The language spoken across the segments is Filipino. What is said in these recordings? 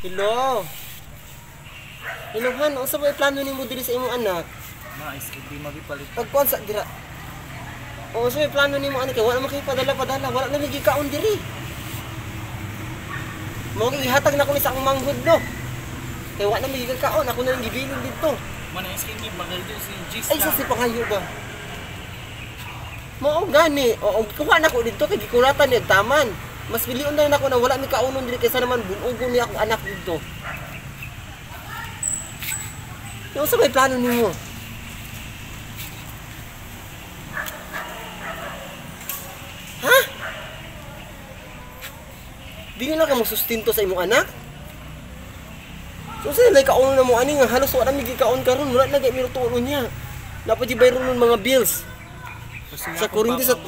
Hello. Hello Han, unsa ba plano nimo diri sa imong anak? Mais di magipalit. Pagkuan sa dira. O unsa may plano nimo ani kay wala man kay padala, wala na lagi kaon diri. Mo gihatag na ko ni sa akong manghud no. Kay wala na may kaon, ako na lang gibilin dito. Man is kini bagal din si Gis. Ay sa si pangayo ba? Mao gani, o kuha na ko dito kay gikuratan ni taman. Mas bilion na ako na wala mi kaunon diri kaysa naman bunugon ni akong anak dito. Yung sa may plano nimo? Ha? Di na ka masustinto sa imong anak? So sa lay kaon na mo ani nga halos wala mi gikaon karon wala na gay minutuon niya. Dapat di bayron ng mga bills. Sa kuryente sa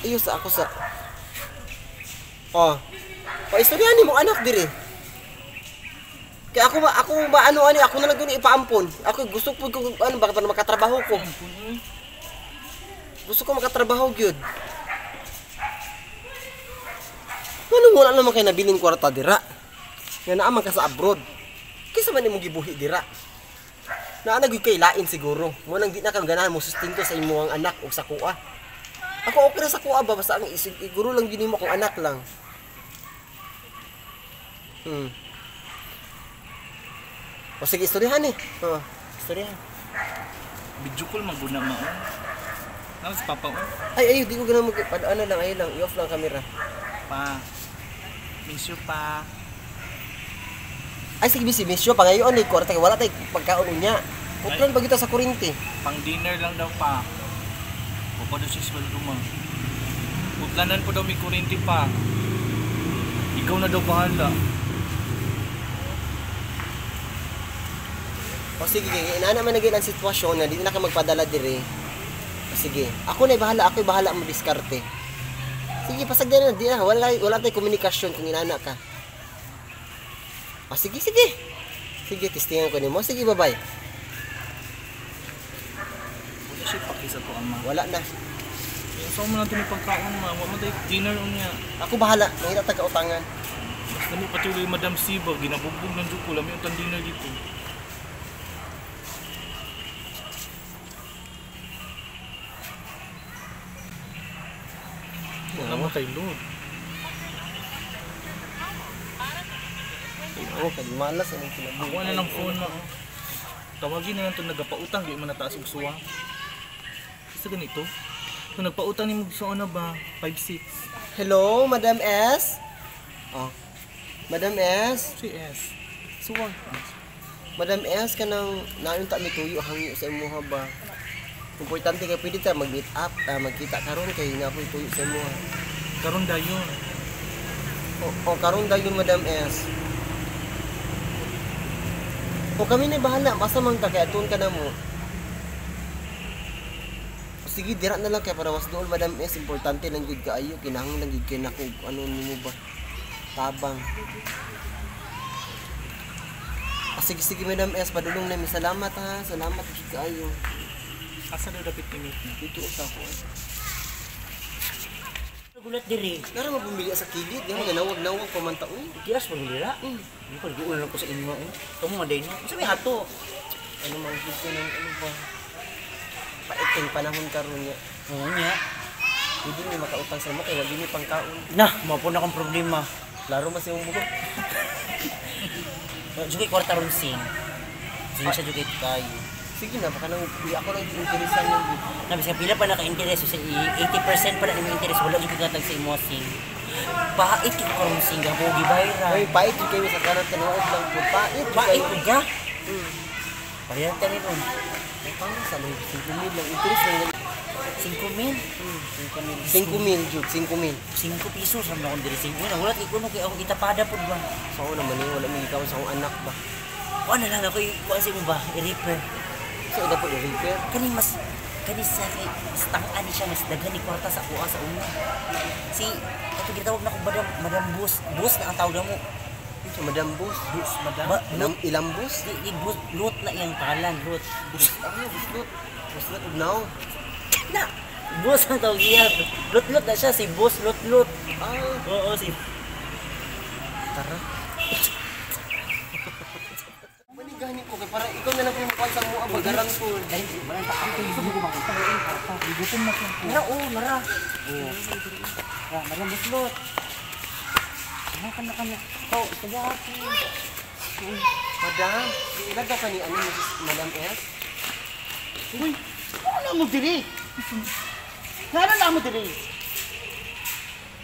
ayo sa ako sa paistoryahan mo anak diri. Kaya ako ba ano ani ako na lang gani ipaampon. Ako gusto ko ano baka pa makatrabaho ko. Gusto ko makatrabaho gyud. Ano wala naman kay nabiling kwarta dira. Nga naa man ka sa abroad. Kaysa man imong gibuhi dira. Naa na gyud kay lain siguro. Mo nang di na kang ganahan mo sustinto sa imong anak o sa kuha. Ako okay na sa kuha ba basta ang siguro lang gini mo kung anak lang. O sige, istoryahan eh. Istoryahan. Video call maguna mao. Nang si papa o. Ay, di ko ganun ano lang, ayun lang, i-off lang camera. Pa. Miss you pa. Ay, sige, miss you, pangayon eh, kwarta, wala tayo pagkaon niya. Putlan ba kita sa kurinti? Pang dinner lang daw pa. Papa daw si Swalduma. Putlanan po daw may kuryente pa. Ikaw na daw bahala. O sige, ina naman naging ang sitwasyon na hindi na ka magpadala dire. O sige, ako na bahala mo diskarte. Sige, pasagdan na, di na, wala tayong komunikasyon kung inana ka. O sige. Sige, testingan ko nimo. Sige, bye-bye. Wala siya pakisa ko ama. Wala na. Saan mo natin yung pagkaon ma? Wala mo tayo dinner o niya. Ako bahala, nangita taga-utangan. Basta mo patuloy Madam Siba, ginabugbog ng Diyos ko. Lami yung dinner dito. Wala mo tayo load. Oo, kalimalas ang kinabuhi. Ako na ng phone mo. Tawagin na lang ito nagpautang, di mo nataas yung suwa. Basta ganito. Kung nagpautang ni mo gusto na ba? 5-6. Hello, Madam S? Madam S? Si S. Suwang. Madam S, kanang naunta mi tuyo hangi sa imuha ba? Importante kay pwede ta mag-meet up, magkita karon kay nga po tuyo sa imuha. Karon dayon. Karon dayon Madam S. Kami na bahala, basta man ka kay aton ka na mo. Sige, dira na lang kay para mas dool Madam S, importante lang gud kaayo, kinahanglan gud kay nako ano nimo ba? Tabang. Sige Madam S, padulong na mi salamat ha. Salamat gud kaayo. Asa daw dapat i-meet na? Dito sa ko. Gulat diri. Nara mabumili sa kilid, di mo nawag pa man taon. Dias mo nila. Ano ko giulan ko sa inyo eh. Kamu nga din. Sabi hato. Ano man gud ko ng ano ba? Paiting panahon karon niya. Oo niya. Hindi mo makautang sa mo kay wag ni pangkaon. Nah, mao po na akong problema. Laro mas yung buko. Jugay kwarta ron sing. Sing siya jugay kayo. Sige na, baka nang ako lang interesan yung Nabi sa pila pa naka-interest sa 80% pa na imong interest wala jud katag sa imo sing. Pait ko ron sing ga mo gibayra. ay pait yung kayo sa kanan tinuod lang po. Pait Pait ko ga. Pariyan ta ni ron. Ay pang sa lang 5,000 lang interest lang. 5,000. 5,000 jud, 5,000. 5 pesos ra na kon diri 5 na wala ikuno kay ako itapada pud ba. Sa una man wala mi ikaw sa akong anak ba. Ano lang ako kuan sa imo ba i-repair. So ida po i-repair. Kani sa kay stang-an siya mas daghan ni kwarta sa kuha sa una. Si ato gitawag na ko Madam Boss na ang tawag mo. So Madam Boss, ilang boss? Di Lot na iyang pangalan, Lot. Ano buslot? Buslot now. Na, Boss ang tawag niya. Lot na siya si Boss Lot. Ah, Oo si tara. para ikaw na lang pumukuan sa mga bagaran ko. Dahil wala ta ako gusto mo makita ng kwarta. Gutom na ko. Mara, oh, mara. Marang buslot. Kana. Ko, sagati. Madam, ilag ka ni ano, Madam S? Uy, ano mo diri? Ano na mo diri?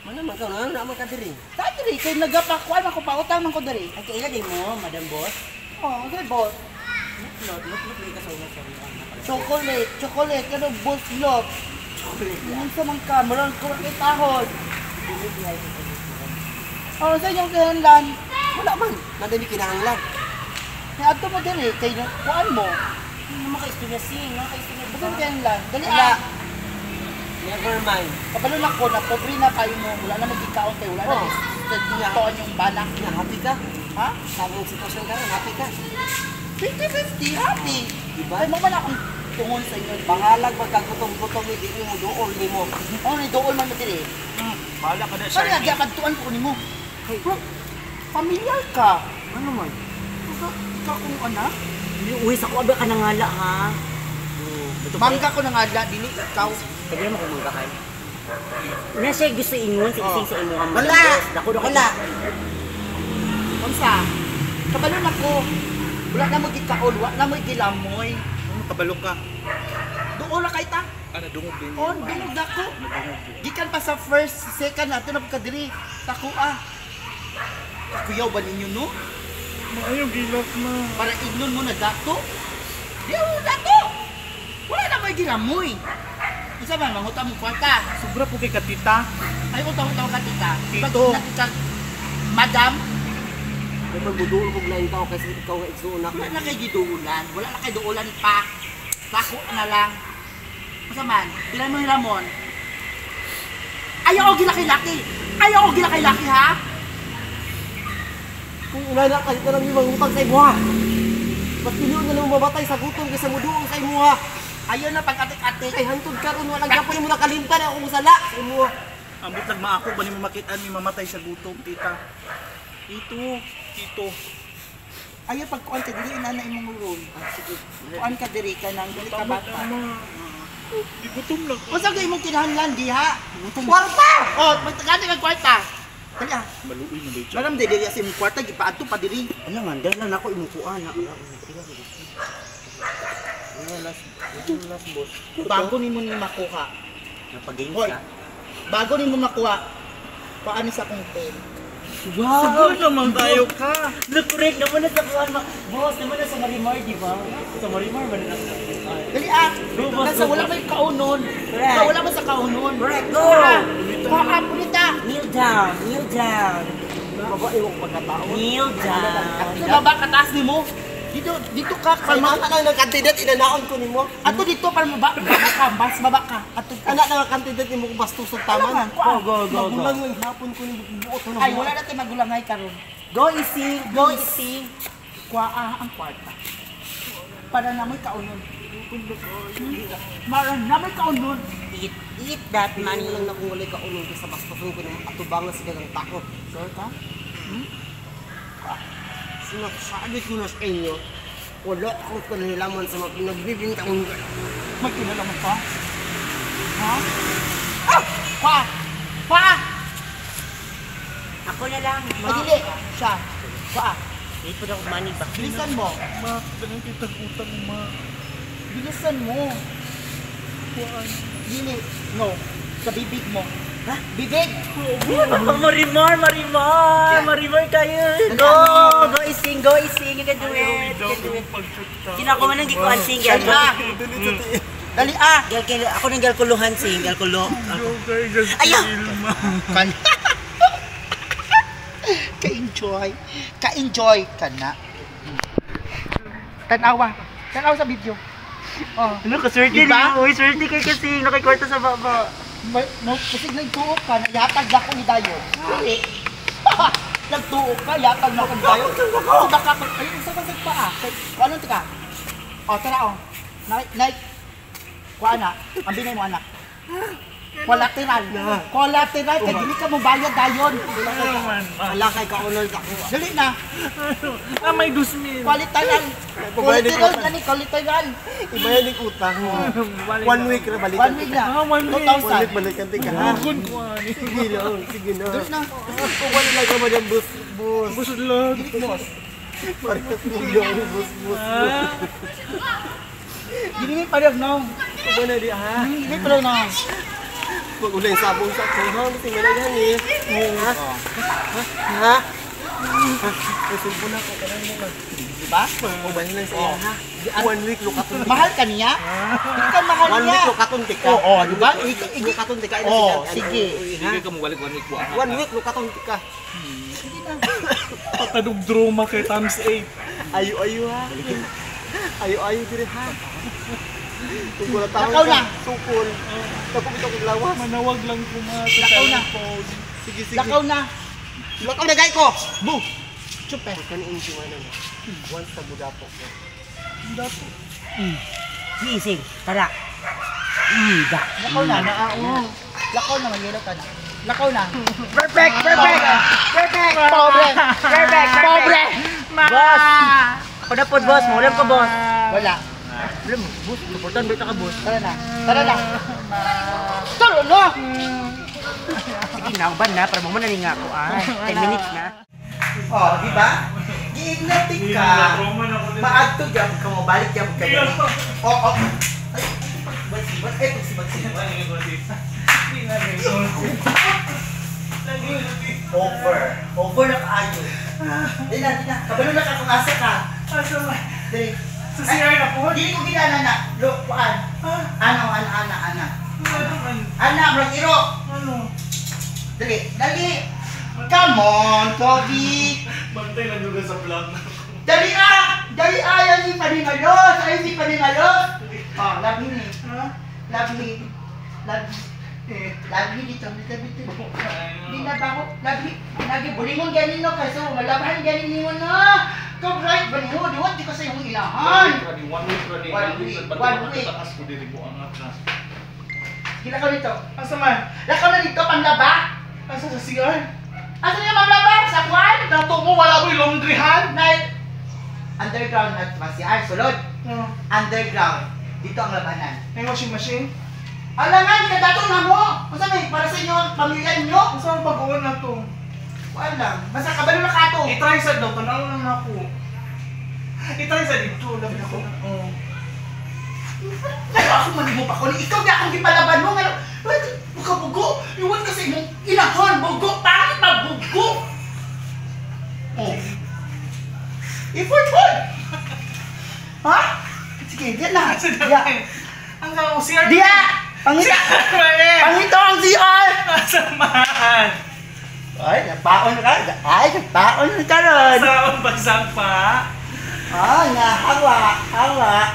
Mana man ka, ano naman ka diri? Ta diri kay nagapakuan ako pautang man ko diri. Ay kaila din mo, Madam Boss. Oh, okay boss. Look ka sa una sorry. Chocolate, ano boss love. Ano sa man ka, maron ko kay tahod. Oh, sa inyong kinahanglan. Wala man, nadali kinahanglan. Ni adto mo diri kay kuan mo. Ano maka-istorya sing, maka-istorya Bukan kinahanglan. Dali Wala. ah. Never mind. Kabalo na ko na pobre na kayo mo. Wala na magikaon kay wala Oh. na tuon yung banak. Na, happy ka? Ha? Sabi ang sitwasyon ka, happy ka? 50-50, happy. Diba? Ay mo man akong tungon sa inyo. Pangalag magkagutom-gutom, hindi mo dool ni mo. Oh, ni dool man mo diri. Bahala ka na, Sorry, Sharky. nagkakadtuan ko nimo. Bro, familiar ka. Ano man? Ikaw kung anak. Uy, sa kuwa ka nangala ha. Mangga ko nangala, dili ikaw. Kaya mo kumangga kay. Na siya gusto ingon sa ising sa imo ang Wala! Dako Wala! Unsa? Kabalo na ko. Wala na mo gikaon, wala na mo gilamoy. Ano, kabalong ka? Doon na kay ta. Ano, dungog din. On, dungog na ko. Gikan pa sa first, second nato na kadiri. Tako ah. Kakuyaw ba ninyo no? Maayong gilak na. Para ignon mo na dato. Di mo dato. Wala na may gilamoy. Isa man mangutam mo kwarta. Sobra po kay katita. Ay utaw-utaw ka tita. Tito. Pag Madam, May pagbuduol ko lang ikaw kasi ikaw nga igsuunak. wala na kay giduulan. Wala na kay duulan pa. Tako na lang. Masa man, ilan mo Ramon? Ayaw ko gilaki-laki. Ayaw ko gilaki-laki ha. Kung inana ka, ito lang yung mangutang sa imuha. Ba't piliyon na lang mabatay sa gutom kaysa muduol sa imuha? Ayaw na pag-atik-atik. Ay, hantod ka ron, walang gapoy mo nakalimtan akong sala sa imuha. Ambot lang maako ba ni mo makita ni mamatay sa gutom, tita? Tito. Ayaw pagkuan ka diri inana imong room. Kuan ka diri ka nang dili ka bata. Di gutom lang. Unsa kay imong kinahanglan diha? Kwarta. Oh, magtagani kag kwarta. Dali ah. Maluoy na ba Maram diri sa imong kwarta gipaadto pa diri. Ano man, dahil lang ako imukuan na. Last boss. Bago nimo ni makuha. Napag-games Hoy. ka. Bago nimo makuha. Paano sa kong pen? Siguro naman tayo ka. Look, correct naman na sa kuwan. Boss, naman na sa Marimar, di ba? Sa Marimar ba na Dali ah. Nasa wala may kaunon. Correct. Sa wala man sa kaunon. Correct, go! Kuha punita. Kneel down, kneel down. Babae mo pagkatao. Kneel down. Sa baba kataas nimo. Dito ka Sa kalma. mga ka ng kandidat, inanaon ko ni mo. Ato dito para baba ka, mas baba ka. Ato Anak ng kandidat ni mo kung bastos ng taman. Alaman, kuha. Magulang yung hapon ko ni buot ko Ay, wala natin magulangay karon. Go ising, go ising. Kuha ang kwarta. Para namoy kaunon. Mara namoy kaunon. Eat that Money money. lang na kung wala ka ulong sa bastosin ko ng atubangan sa gagang tako. Sure ka? Sinasabi ko na sa inyo, wala akong kanilaman sa mga pinagbibintang mo. May kinalaman ka? Ha? Ah! Kuha! Kuha! Ako na lang. Madili! Siya. Kuha! Dito na ako money back. Bilisan mo. Ma, ganun kitang utang, ma. Bilisan mo. Dili. No. Sa bibig mo. Ha? Bibig! Marimar, Marimar! Marimar kayo! Go! Go ising, go ising! You can do it! You can do it! Sino ako man ang gikuan sing, gal Dali ah! Dali ah! Ako nang gal kuluhan sing, gal kulo. Ayaw! Kan ka-enjoy. Ka-enjoy ka na. Tanawa. Tanawa sa video. Oh. Ano ka, swerte Diba? niyo? Uy, swerte kayo kasi nakikwarta sa baba. Kasi nagtuok ka, yatag na ko ni Dayon. Hindi. Nagtuok ka, yatag na ko ni Dayon. Kasi baka, ayun, sa basag pa ah. Ano tika? O, tara o. Kuha na. Ang binay mo anak. Collateral. Collateral, kaya dili ka mo bayad dayon. Ano man? Wala kay kaunol ako. Dali na. May 2,000. Collateral. Collateral, gani, collateral. Ibayan ng utang mo. 1 week na balikan. 1 week na. 1 week. 2,000. Balikan tika ha. Good one. Sige na, sige na. Dali na. Kung wala lang ka madam boss. Busod lang. Parehas mo yung boss. Gini pa rin no. Kung wala di ha. Gini pa rin no. Pag ulay sabong sa ko, ha? Kasi malayan eh. Ha? Ha? Nasulpo na ko, kanan mo lang. Diba? O ba lang sa iya, ha? 1 week, lukaton tika. Mahal ka niya? Hindi ka mahal 1 niya. week, lukaton tika. Oo, diba? Lukaton tika. Oo, sige. Sige ka mo balik 1 week po. 1 week, lukaton tika. Patadugdroma kay times 8. Ayo-ayo ha. Ayo-ayo dire ha. Kung wala tao Lakaw na. Sukol. Tapos ito kong lawas. Manawag lang kumasa. Lakaw na. Sige, sige. Lakaw na. Lakaw na gay ko. Bu. Chupe. Kanin si ano na. Once na budapo ko. Budapo. Gising, tara. Da. Lakaw na. Lakaw na, manilo ka na. Lakaw na. Perfect! Perfect! Perfect! Pobre! Perfect! Pobre! Boss! Ako na po, boss. Mulam ko, boss. Wala. Alam mo, boss. Importante ka, boss. Tara na. Tara na. Tara na! Sige na, uban na. Para mo na nga ako. 10 minutes na. Oh, di ba? Giignatik ka. Maadto jam ka mo. Balik jam ka. Oh. Ay, ba't Over na kaayo. Di na. Kabalo na ka kung asa ka. Dali. Sa CR na po? Dili ko ginana na. Kuan. Ana. Ana, bro. Ano? Dali. Come on, Toby. Bantay lang juga sa vlog. Dali yan si Paningalos. Ayun si Paningalos. Oh, love me. Love me dito. Di na ba ako? Lagi bulingon ganin no. Kasi malabahan ganin niyo na. Come right ba niyo? Di ko sa iyong ilahan. 1 week. Takas ko diri ko ang atras. Lakaw dito. Asa man? Lakaw na dito, panglaba. Asa sa CR? Asa niya manglaba? Sa kwan? Dato mo wala ko laundryhan. Underground na masiyar. Sulod. Underground. Dito ang labanan. May washing machine? Alam nga, hindi ka dato na mo. Basta may para sa inyo, pamilya ninyo. Asa ang pag-uwan na to? Wala. Basta kabalo na ka to. I-try sa daw, tanaw lang ako. I-try sa dito, labi ako. Pero ako manimo pa ko. Ikaw na akong gipalaban mo. Ngayon, bugo. Iwan kasi mong inahon. Bugo. Pangit mabugo. Oh. Effort. Ha? Sige, diyan na. Diya. Ang kao, CR? Diya! Pangito ang CR! Asa man? Ay, nagpaon ka. Ay, nagpaon ka ron. Sa pagsang pa? Ah, hawa.